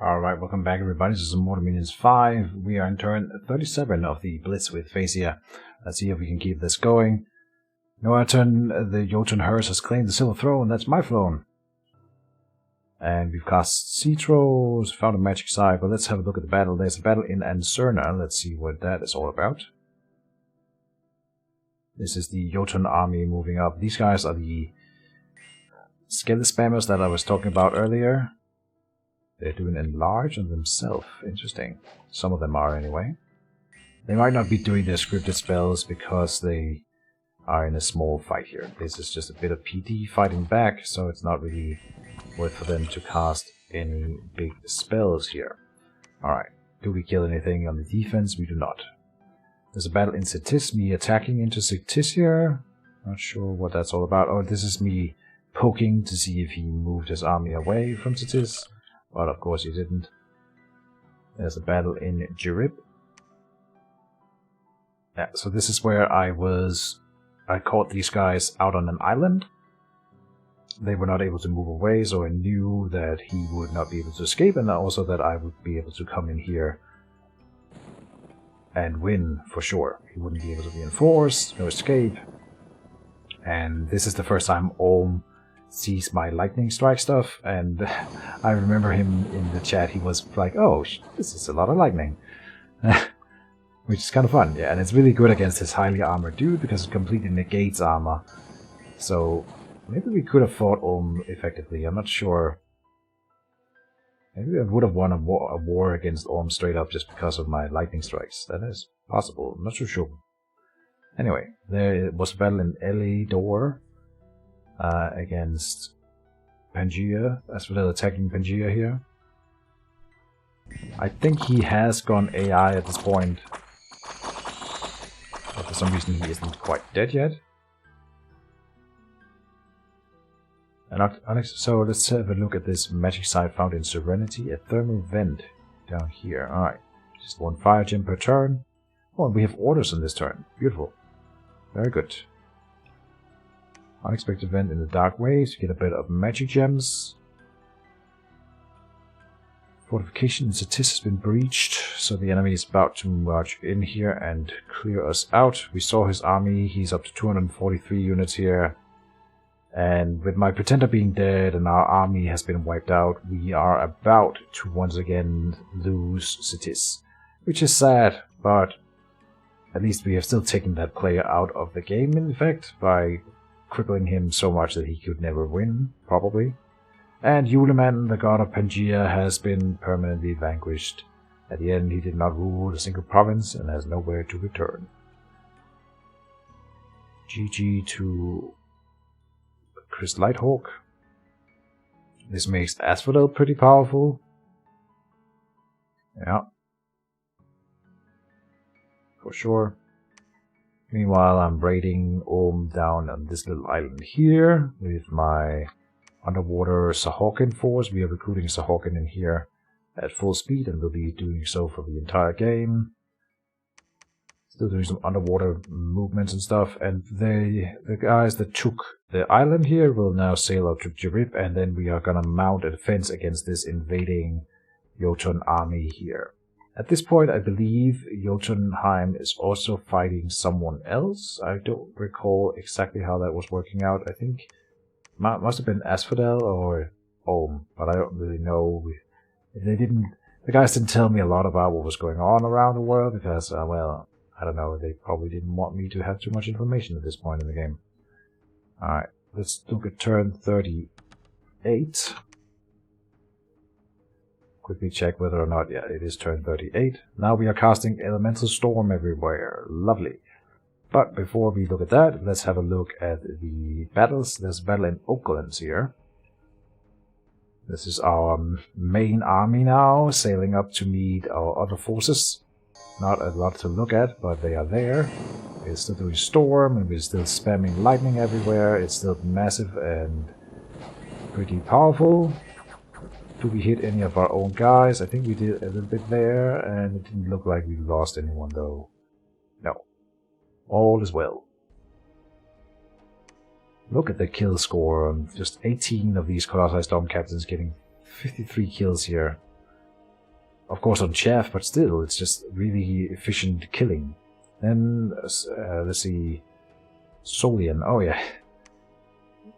Alright, welcome back everybody. This is Mortal Minions 5. We are in turn 37 of the Blitz with Phaeacia. Let's see if we can keep this going. No, our turn, the Jotun Hearse has claimed the Silver Throne. That's my throne. And we've cast Sea Trolls, found a magic site, but let's have a look at the battle. There's a battle in Anserna. Let's see what that is all about. This is the Jotun army moving up. These guys are the skeleton spammers that I was talking about earlier. They're doing enlarge on themselves. Interesting. Some of them are anyway. They might not be doing their scripted spells because they are in a small fight here. This is just a bit of PD fighting back, so it's not really worth for them to cast any big spells here. Alright. Do we kill anything on the defense? We do not. There's a battle in Cetis, me attacking into Cetis here. Not sure what that's all about. Oh, this is me poking to see if he moved his army away from Cetis. But of course he didn't. There's a battle in Jirib. Yeah, so this is where I caught these guys out on an island. They were not able to move away, so I knew that he would not be able to escape, and also that I would be able to come in here and win for sure. He wouldn't be able to reinforce, no escape. And this is the first time Olm sees my lightning strike stuff, and I remember him in the chat. He was like, "Oh, this is a lot of lightning," which is kind of fun. Yeah, and it's really good against his highly armored dude because it completely negates armor. So maybe we could have fought Olm effectively. I'm not sure. Maybe I would have won a war against Olm straight up just because of my lightning strikes. That is possible. I'm not so sure. Anyway, there was a battle in Elidor. Against Pangea, Asphodel attacking Pangea here. I think he has gone AI at this point. But for some reason he isn't quite dead yet. And so let's have a look at this magic site found in Serenity, a thermal vent down here. Alright, just one fire gem per turn. Oh, and we have orders on this turn. Beautiful. Very good. Unexpected event in the Dark Waves, you get a bit of magic gems. Fortification in Cetis has been breached, so the enemy is about to march in here and clear us out. We saw his army, he's up to 243 units here. And with my Pretender being dead and our army has been wiped out, we are about to once again lose Cetis. Which is sad, but at least we have still taken that player out of the game, in effect, by crippling him so much that he could never win, probably. And Yuleman, the god of Pangea, has been permanently vanquished. At the end, he did not rule a single province and has nowhere to return. GG to Chris Lighthawk. This makes Asphodel pretty powerful. Yeah. For sure. Meanwhile, I'm raiding Olm down on this little island here with my underwater Sahawkin force. We are recruiting Sahawkin in here at full speed, and we'll be doing so for the entire game. Still doing some underwater movements and stuff, and the guys that took the island here will now sail out to Jirib, and then we are gonna mount a defense against this invading Jotun army here. At this point, I believe Jotunheim is also fighting someone else. I don't recall exactly how that was working out. I think it must have been Asphodel or Olm, but I don't really know. The guys didn't tell me a lot about what was going on around the world because, well, I don't know. They probably didn't want me to have too much information at this point in the game. Alright, let's look at turn 38. Quickly check whether or not, yeah, it is turn 38. Now we are casting Elemental Storm everywhere. Lovely. But before we look at that, let's have a look at the battles. There's a battle in Oaklands here. This is our main army now, sailing up to meet our other forces. Not a lot to look at, but they are there. We're still doing Storm, and we're still spamming lightning everywhere. It's still massive and pretty powerful. Do we hit any of our own guys? I think we did a little bit there, and it didn't look like we lost anyone though. No. All is well. Look at the kill score on just 18 of these Colossi Storm Captains getting 53 kills here. of course on chaff, but still, it's just really efficient killing. Then, let's see, Solian, oh yeah.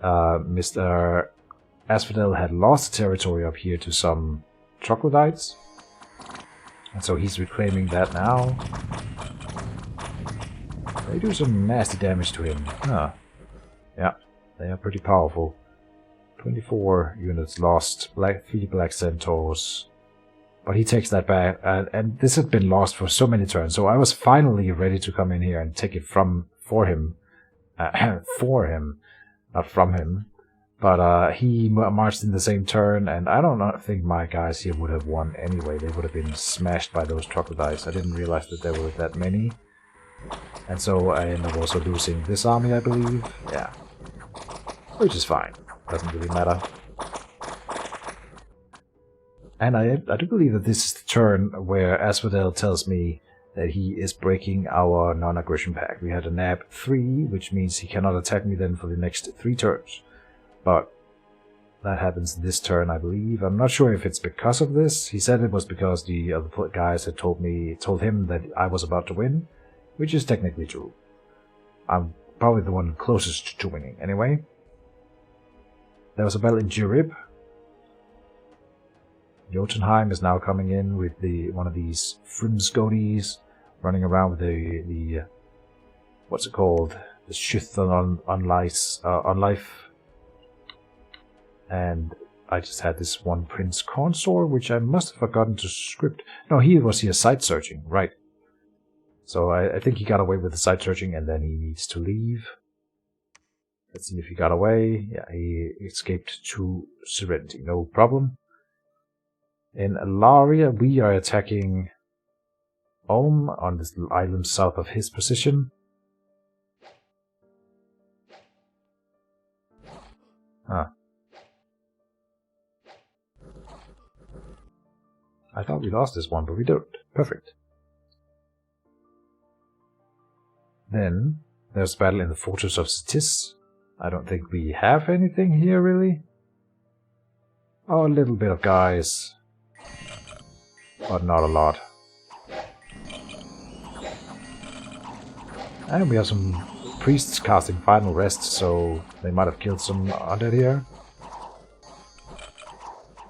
Mr. Asphodel had lost territory up here to some troglodytes. And so he's reclaiming that now. They do some nasty damage to him. Huh. Yeah, they are pretty powerful. 24 units lost, 3 black centaurs. But he takes that back, and this had been lost for so many turns, so I was finally ready to come in here and take it for him. Not from him. But he marched in the same turn, and I don't think my guys here would have won anyway. They would have been smashed by those troglodytes. I didn't realize that there were that many. And so I ended up also losing this army, I believe. Yeah. Which is fine. Doesn't really matter. And I do believe that this is the turn where Asphodel tells me that he is breaking our non-aggression pact. We had a NAB 3, which means he cannot attack me then for the next 3 turns. But that happens this turn, I believe. I'm not sure if it's because of this. He said it was because the other guys had told him that I was about to win, which is technically true. I'm probably the one closest to winning, anyway. There was a battle in Jurib. Jotunheim is now coming in with one of these Frimsgonies running around with the what's it called? The Schuthon on life. And I just had this one Prince Consort, which I must have forgotten to script. No, he was here site searching, right. So I think he got away with the site searching and then he needs to leave. Let's see if he got away. Yeah, he escaped to Serenity, no problem. In Alaria, we are attacking Ulm on this little island south of his position. Huh. I thought we lost this one, but we don't. Perfect. Then, there's a battle in the Fortress of Cetis. I don't think we have anything here, really. Oh, a little bit of guys. But not a lot. And we have some priests casting Final Rest, so they might have killed some undead here.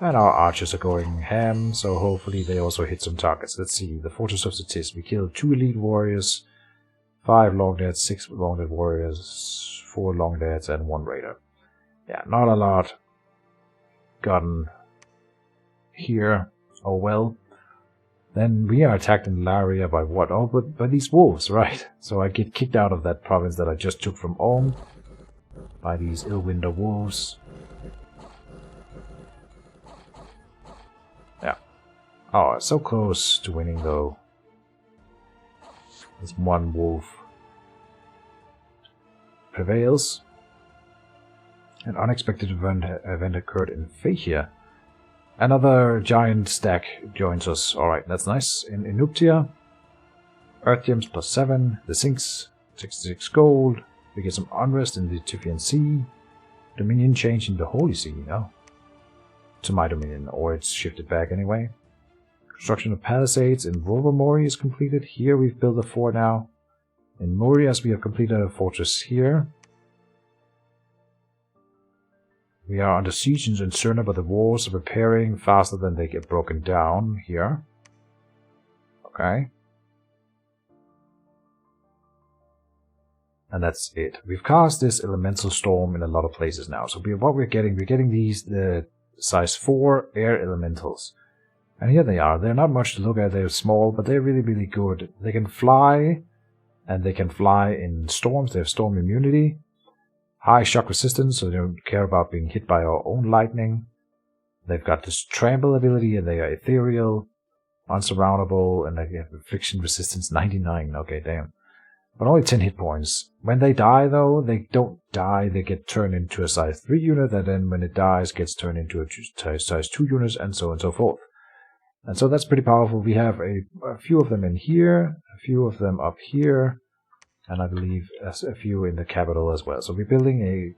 And our archers are going ham, so hopefully they also hit some targets. Let's see, the Fortress of Cetis. We killed 2 elite warriors, 5 long deads, 6 long dead warriors, 4 long deads, and 1 raider. Yeah, not a lot gotten here. Oh well. Then we are attacked in Laria by what? Oh, but by these wolves, right. So I get kicked out of that province that I just took from Ulm by these Illwinder wolves. Yeah. Oh, so close to winning though. This one wolf prevails. An unexpected event occurred in Phaeacia. Another giant stack joins us. Alright, that's nice. In Inuptia, Earth Gems +7, the Sinks, 66 gold. We get some unrest in the Typhian Sea. Dominion change in the Holy See, no? To my dominion, or it's shifted back anyway. Construction of palisades in Volvamori is completed. Here we've built a fort now. In Morias we have completed a fortress here. We are under siege in Cerna, but the walls are repairing faster than they get broken down here. Okay. And that's it. We've cast this elemental storm in a lot of places now. So we're getting these the size 4 air elementals. And here they are. They're not much to look at. They're small, but they're really, really good. They can fly, and they can fly in storms. They have storm immunity. High shock resistance, so they don't care about being hit by our own lightning. They've got this trample ability, and they are ethereal, unsurroundable, and they have affliction resistance 99. Okay, damn. But only 10 hit points. When they die, though, they don't die. They get turned into a size 3 unit, and then when it dies, gets turned into a size 2 unit, and so on and so forth. And so that's pretty powerful. We have a few of them in here, a few of them up here, and I believe a few in the capital as well. So we're building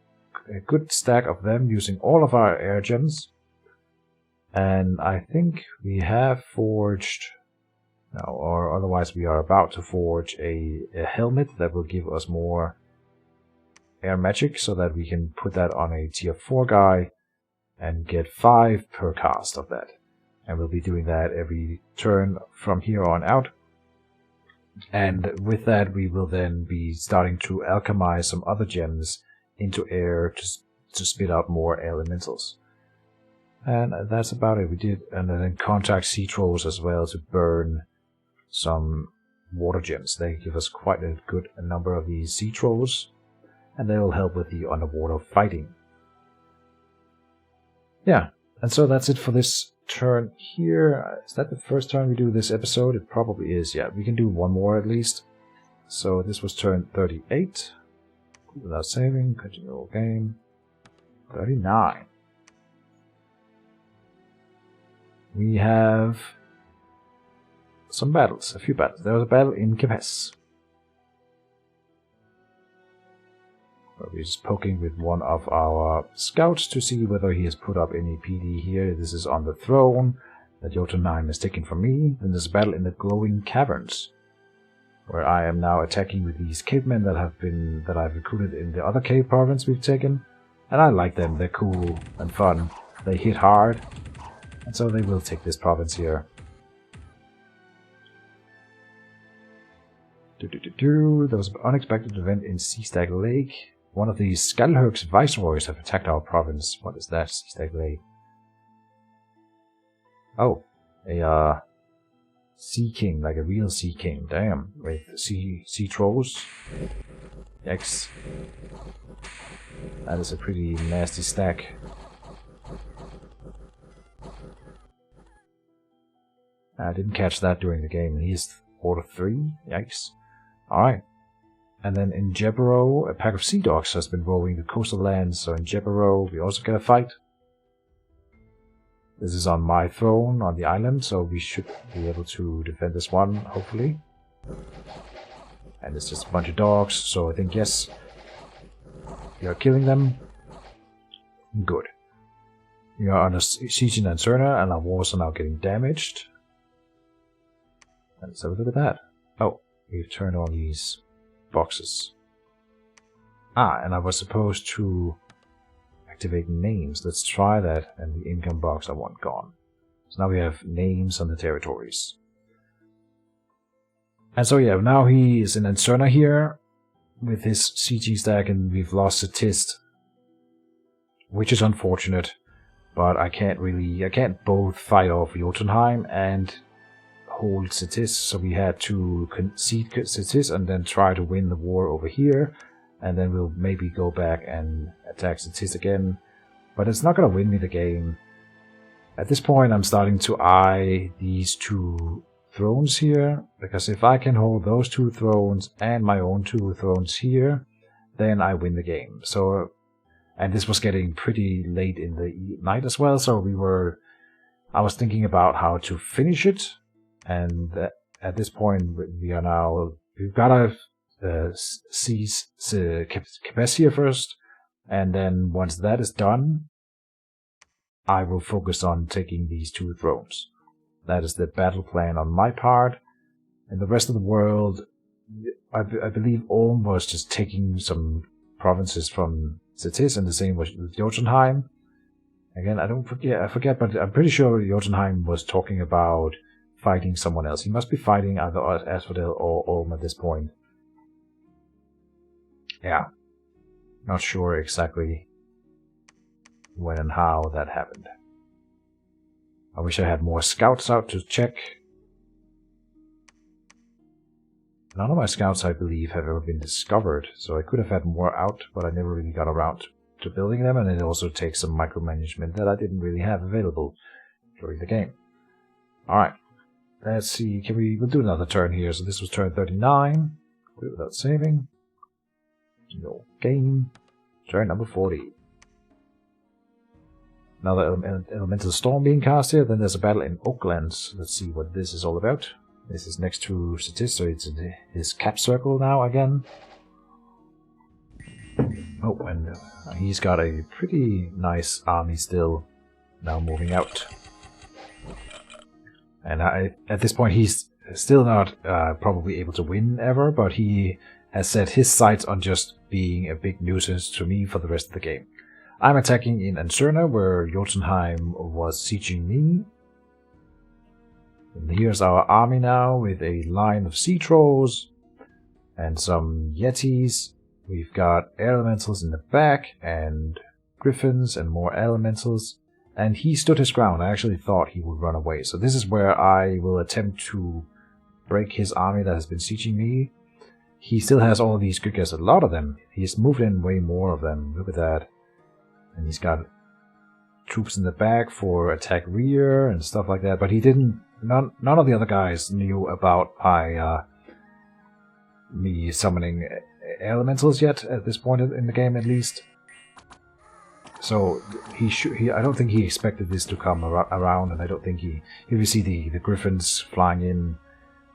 a good stack of them using all of our air gems. And I think we have forged, no, or otherwise we are about to forge a helmet that will give us more air magic so that we can put that on a tier 4 guy and get 5 per cast of that. And we'll be doing that every turn from here on out. And with that we will then be starting to alchemize some other gems into air to spit out more elementals. And that's about it. We did, and then contact sea trolls as well to burn some water gems. They give us quite a good number of these sea trolls, and they will help with the underwater fighting. Yeah, and so that's it for this turn here. Is that the first turn we do this episode? It probably is, yeah. We can do one more at least. So this was turn 38. Without saving, continue game. 39. We have some battles, a few battles. There was a battle in Keejchen, where we're just poking with one of our scouts to see whether he has put up any PD here. This is on the throne that Jotunheim has taken from me. Then there's a battle in the glowing caverns, where I am now attacking with these cavemen that I've recruited in the other cave province we've taken. And I like them, they're cool and fun. They hit hard, and so they will take this province here. There was an unexpected event in Seastag Lake. One of the Skaldhøg's viceroys have attacked our province. What is that, Seastag Lake? Oh, a sea king, like a real sea king. Damn, with sea trolls. Yikes. That is a pretty nasty stack. I didn't catch that during the game. He's order 3. Yikes. Alright. And then in Jebero, a pack of sea dogs has been roaming the coastal lands. So in Jebero, we also get a fight. This is on my throne on the island, so we should be able to defend this one, hopefully. And it's just a bunch of dogs, so I think yes, we are killing them. Good. We are under Keejchen and Cerner, and our walls are now getting damaged. And so look at that. Oh, we've turned on these boxes. Ah, and I was supposed to activate names. Let's try that, and the income box I want gone. So now we have names on the territories. And so yeah, now he is in Ancerna here with his CG stack, and we've lost Statist, which is unfortunate, but I can't both fight off Jotunheim and hold Statist, so we had to concede Statist and then try to win the war over here, and then we'll maybe go back and attack Statist again, but it's not going to win me the game. At this point I'm starting to eye these 2 thrones here, because if I can hold those 2 thrones and my own 2 thrones here, then I win the game. So, and this was getting pretty late in the night as well, so I was thinking about how to finish it. And at this point, we've got to seize Phaeacia first, and then once that is done, I will focus on taking these 2 thrones. That is the battle plan on my part. In the rest of the world, I believe Ulm was just taking some provinces from Statist, and the same was Jotunheim. Again, I forget, but I'm pretty sure Jotunheim was talking about fighting someone else. He must be fighting either Asphodel or Ulm at this point. Yeah. Not sure exactly when and how that happened. I wish I had more scouts out to check. None of my scouts, I believe, have ever been discovered, so I could have had more out, but I never really got around to building them, and it also takes some micromanagement that I didn't really have available during the game. Alright. Let's see, we'll do another turn here. So this was turn 39. Without saving. No game. Turn number 40. Another elemental storm being cast here. Then there's a battle in Oaklands. Let's see what this is all about. This is next to Statist, so it's in his cap circle now again. Oh, and he's got a pretty nice army still now moving out. And at this point, he's still not probably able to win ever, but he has set his sights on just being a big nuisance to me for the rest of the game. I'm attacking in Anserna, where Jotunheim was sieging me. And here's our army now, with a line of sea trolls and some yetis. We've got elementals in the back, and griffins, and more elementals. And he stood his ground. I actually thought he would run away. So this is where I will attempt to break his army that has been sieging me. He still has all these Gygas, a lot of them. He's moved in way more of them. Look at that. And he's got troops in the back for attack rear and stuff like that. But he didn't. None of the other guys knew about me summoning elementals yet at this point in the game, at least. So I don't think he expected this to come around, and I don't think here we see the griffins flying in,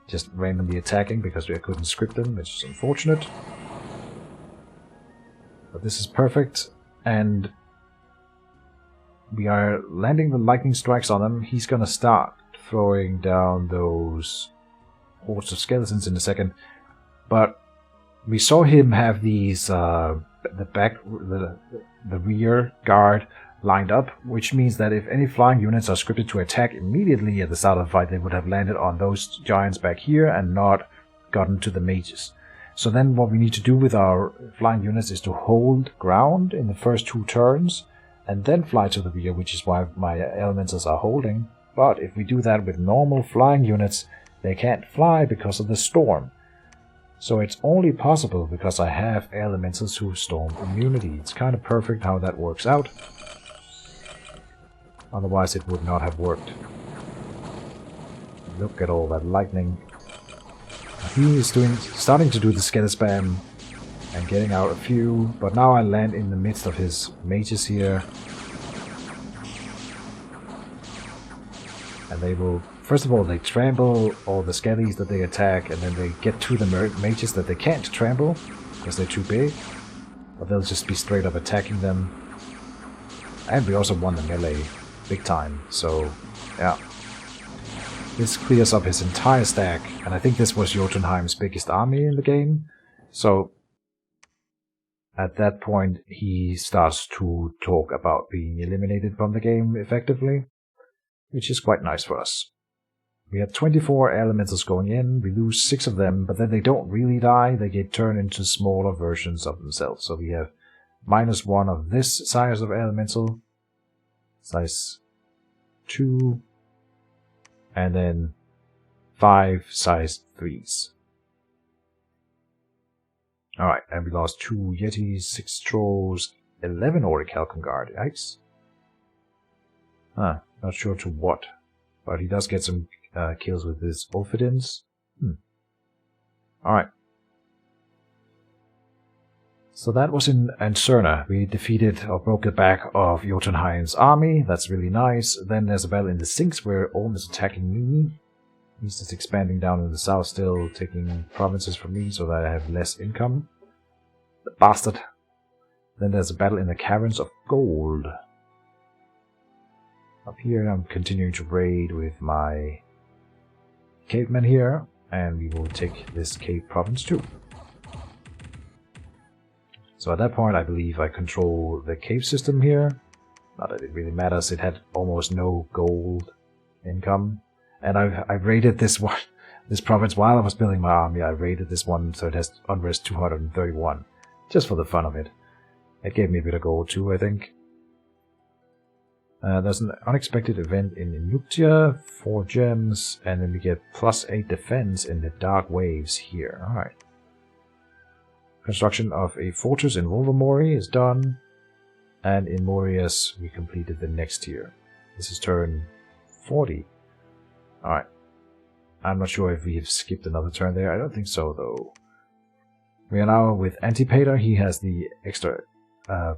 just randomly attacking because we couldn't script them, which is unfortunate. But this is perfect, and we are landing the lightning strikes on him. He's gonna start throwing down those hordes of skeletons in a second, but we saw him have these the rear guard lined up, which means that if any flying units are scripted to attack immediately at the start of the fight, they would have landed on those giants back here and not gotten to the mages. So then what we need to do with our flying units is to hold ground in the first 2 turns and then fly to the rear, which is why my elementals are holding. But if we do that with normal flying units, they can't fly because of the storm. So it's only possible because I have elementals who storm immunity. It's kind of perfect how that works out. Otherwise it would not have worked. Look at all that lightning. He is starting to do the scatter spam and getting out a few, but now I land in the midst of his mages here. And they will, first of all, they trample all the skellies that they attack, and then they get to the mages that they can't trample because they're too big. But they'll just be straight up attacking them. And we also won the melee big time, so yeah. This clears up his entire stack, and I think this was Jotunheim's biggest army in the game. So at that point he starts to talk about being eliminated from the game effectively, which is quite nice for us. We have 24 elementals going in, we lose 6 of them, but then they don't really die, they get turned into smaller versions of themselves. So we have -1 of this size of elemental, size 2, and then 5 size 3s. Alright, and we lost 2 yetis, 6 trolls, 11 Orichalcon guard, yikes. Not sure to what, but he does get some kills with his Ophidians. Alright. So that was in Anserna. We defeated or broke the back of Jotunheim's army. That's really nice. Then there's a battle in the Sinks where Orm is attacking me. He's just expanding down in the south still, taking provinces from me so that I have less income. The bastard. Then there's a battle in the Caverns of Gold. Up here I'm continuing to raid with my cavemen here, and we will take this cave province too. So at that point I believe I control the cave system here. Not that it really matters, it had almost no gold income. And I raided this province while I was building my army. I raided this one, so it has unrest 231. Just for the fun of it. It gave me a bit of gold too, I think. There's an unexpected event in Inutia, 4 gems, and then we get +8 defense in the Dark Waves here. Alright. Construction of a fortress in Wolvermori is done, and in Morias we completed the next tier. This is turn 40. Alright. I'm not sure if we have skipped another turn there. I don't think so, though. We are now with Antipater. He has the extra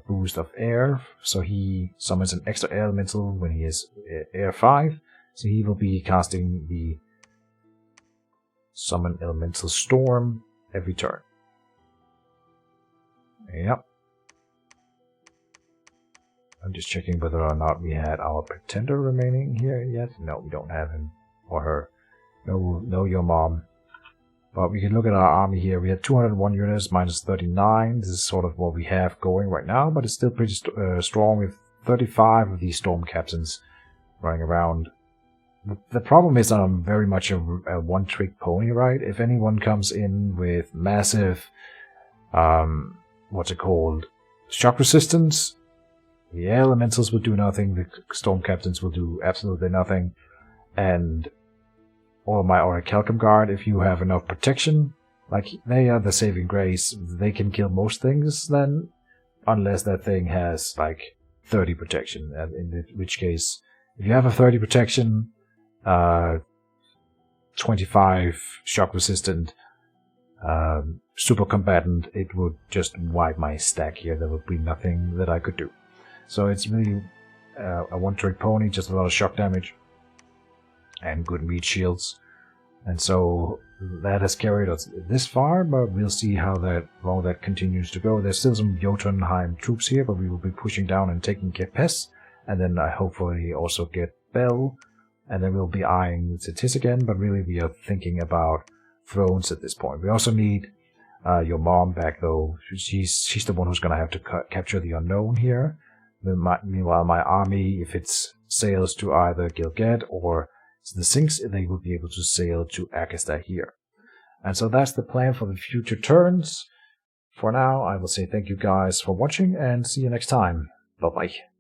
boost of air, so he summons an extra elemental when he is air 5. So he will be casting the Summon Elemental Storm every turn. Yep. I'm just checking whether or not we had our Pretender remaining here yet. No, we don't have him. or her. No, your mom. But we can look at our army here. We had 201 units, minus 39. This is sort of what we have going right now, but it's still pretty strong with 35 of these storm captains running around. The problem is that I'm very much a one-trick pony, right? If anyone comes in with massive, what's it called, shock resistance, the elementals will do nothing, the storm captains will do absolutely nothing, and or my Orichalcum Guard, if you have enough protection, like they are the saving grace, they can kill most things then, unless that thing has like 30 protection, in which case, if you have a 30 protection, 25 shock resistant, super combatant, it would just wipe my stack here. There would be nothing that I could do. So it's really a one-trick pony, just a lot of shock damage and good meat shields. And so that has carried us this far, but we'll see how long that continues to go. There's still some Jotunheim troops here, but we will be pushing down and taking Kepes, and then I hopefully also get Bell, and then we'll be eyeing Cetis again, but really we are thinking about thrones at this point. We also need your mom back, though. She's the one who's going to have to capture the unknown here. Meanwhile, my army, if it sails to either Gilgad or the Sinks, they will be able to sail to Akista here. And so that's the plan for the future turns. For now, I will say thank you guys for watching, and see you next time. Bye-bye.